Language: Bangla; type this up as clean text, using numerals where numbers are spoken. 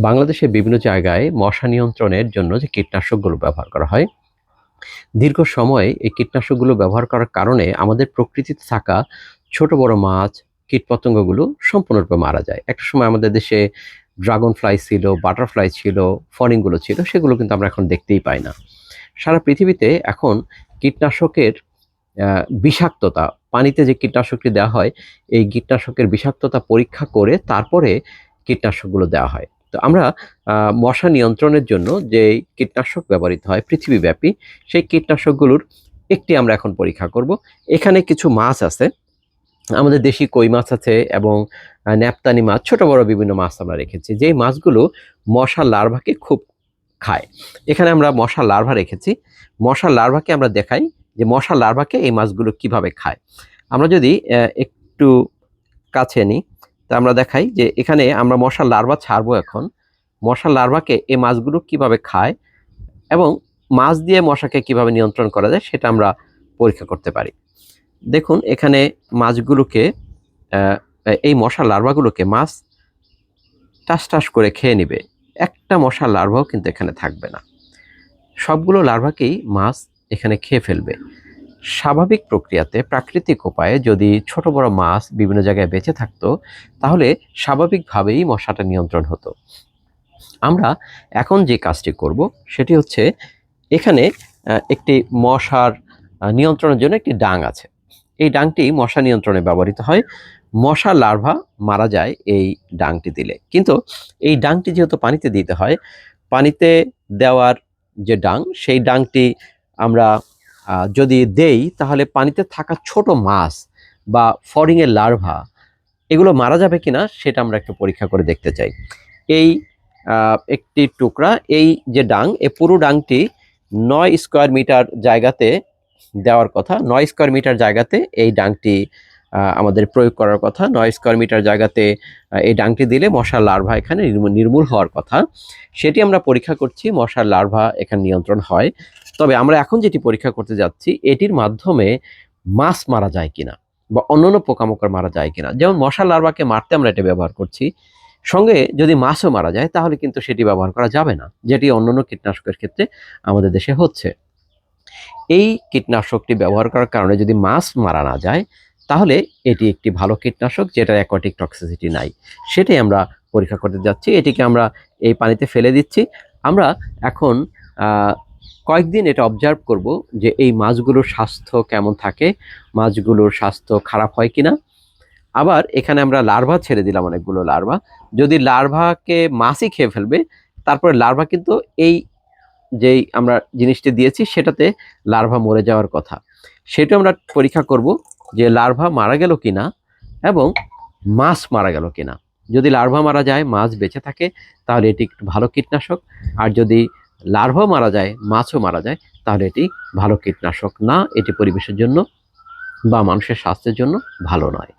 বাংলাদেশে বিভিন্ন জায়গায় মশা নিয়ন্ত্রণের জন্য যে কীটনাশকগুলো ব্যবহার করা হয়, দীর্ঘ সময় এই কীটনাশকগুলো ব্যবহার করার কারণে আমাদের প্রকৃতিতে থাকা ছোট বড় মাছ, কীটপতঙ্গগুলো সম্পূর্ণরূপে মারা যায়। একটা সময় আমাদের দেশে ড্রাগন ফ্লাই ছিল, বাটারফ্লাই ছিল, ফড়িংগুলো ছিল, সেগুলো কিন্তু আমরা এখন দেখতেই পাই না। সারা পৃথিবীতে এখন কীটনাশকের বিষাক্ততা, পানিতে যে কীটনাশকটি দেওয়া হয়, এই কীটনাশকের বিষাক্ততা পরীক্ষা করে তারপরে কীটনাশকগুলো দেওয়া হয়। তো আমরা মশা নিয়ন্ত্রণের জন্য যে কীটনাশক ব্যবহৃত হয় পৃথিবীব্যাপী, সেই কীটনাশকগুলোর একটি আমরা এখন পরীক্ষা করব। এখানে কিছু মাছ আছে, আমাদের দেশি কই মাছ আছে এবং ন্যাপতানি মাছ, ছোট বড় বিভিন্ন মাছ আমরা রেখেছি। যেই মাছগুলো মশার লার্ভাকে খুব খায়। এখানে আমরা মশার লার্ভা রেখেছি। মশার লার্ভাকে আমরা দেখাই যে মশার লার্ভাকে এই মাছগুলো কিভাবে খায়। আমরা যদি একটু কাছে নিই, তা আমরা দেখাই যে এখানে আমরা মশার লার্ভা ছাড়বো এখন। মশার লার্ভাকে এই মাছগুলো কিভাবে খায় এবং মাছ দিয়ে মশাকে কিভাবে নিয়ন্ত্রণ করা যায় সেটা আমরা পরীক্ষা করতে পারি। দেখুন এখানে মাছগুলোকে, এই মশার লার্ভাগুলোকে মাছ টাস টাস করে খেয়ে নেবে। একটা মশার লার্ভাও কিন্তু এখানে থাকবে না। সবগুলো লার্ভাকেই মাছ এখানে খেয়ে ফেলবে। স্বাভাবিক প্রক্রিয়াতে প্রাকৃতিক উপায়ে যদি ছোট বড় মাছ বিভিন্ন জায়গায় বেঁচে থাকতো, তাহলে স্বাভাবিকভাবেই মশাটা নিয়ন্ত্রণ হতো। আমরা এখন যে কাজটি করব সেটি হচ্ছে, এখানে একটি মশার নিয়ন্ত্রণের জন্য একটি ডাং আছে। এই ডাংটি মশা নিয়ন্ত্রণে ব্যবহৃত হয়। মশার লার্ভা মারা যায় এই ডাংটি দিলে। কিন্তু এই ডাংটি যেহেতু পানিতে দিতে হয়, পানিতে দেওয়ার যে ডাং, সেই ডাংটি আমরা যদি দেই, তাহলে পানিতে থাকা ছোট মাছ বা ফড়িংয়ের লার্ভা এগুলো মারা যাবে কিনা সেটা আমরা একটু পরীক্ষা করে দেখতে চাই। এই একটি টুকরা, এই যে ডাং, এই পুরো ডাংটি 9 স্কোয়ার মিটার জায়গাতে দেওয়ার কথা। 9 স্কোয়ার মিটার জায়গাতে এই ডাংটি আমাদের প্রয়োগ করার কথা। 9 স্কোয়ার মিটার জায়গাতে এই ডাংটি দিলে মশার লার্ভা এখানে নির্মূল হওয়ার কথা। সেটি আমরা পরীক্ষা করছি, মশার লার্ভা এখানে নিয়ন্ত্রণ হয়। তবে আমরা এখন যেটি পরীক্ষা করতে যাচ্ছি, এটির মাধ্যমে মাছ মারা যায় কিনা বা অন্যান্য পোকামাকড় মারা যায় কিনা। যেমন মশার লার্ভাকে মারতে আমরা এটা ব্যবহার করছি, সঙ্গে যদি মাছও মারা যায় তাহলে কিন্তু সেটি ব্যবহার করা যাবে না, যেটি অন্যান্য কীটনাশকের ক্ষেত্রে আমাদের দেশে হচ্ছে। এই কীটনাশকটি ব্যবহার করার কারণে যদি মাছ মারা না যায়, তাহলে এটি একটি ভালো কীটনাশক যেটার অ্যাকোয়াটিক টক্সিসিটি নাই। সেটাই আমরা পরীক্ষা করতে যাচ্ছি। এটিকে আমরা এই পানিতে ফেলে দিচ্ছি। আমরা এখন কয়েকদিন এটা অবজার্ভ করব যে এই মাছগুলোর স্বাস্থ্য কেমন থাকে, মাছগুলোর স্বাস্থ্য খারাপ হয় কিনা। আবার এখানে আমরা লার্ভা ছেড়ে দিলাম, অনেকগুলো লার্ভা। যদি লার্ভাকে মাছই খেয়ে ফেলবে, তারপরে লার্ভা কিন্তু এই যেই আমরা জিনিসটি দিয়েছি সেটাতে লার্ভা মরে যাওয়ার কথা। সেটা আমরা পরীক্ষা করব যে লার্ভা মারা গেল কিনা এবং মাছ মারা গেল কিনা। যদি লার্ভা মারা যায়, মাছ বেঁচে থাকে, তাহলে এটি একটু ভালো কীটনাশক। আর যদি লার্ভা মারা যায়, মাছও মারা যায়, তাহলে এটি ভালো কীটনাশক না। এটি পরিবেশের জন্য বা মানুষের স্বাস্থ্যের জন্য ভালো নয়।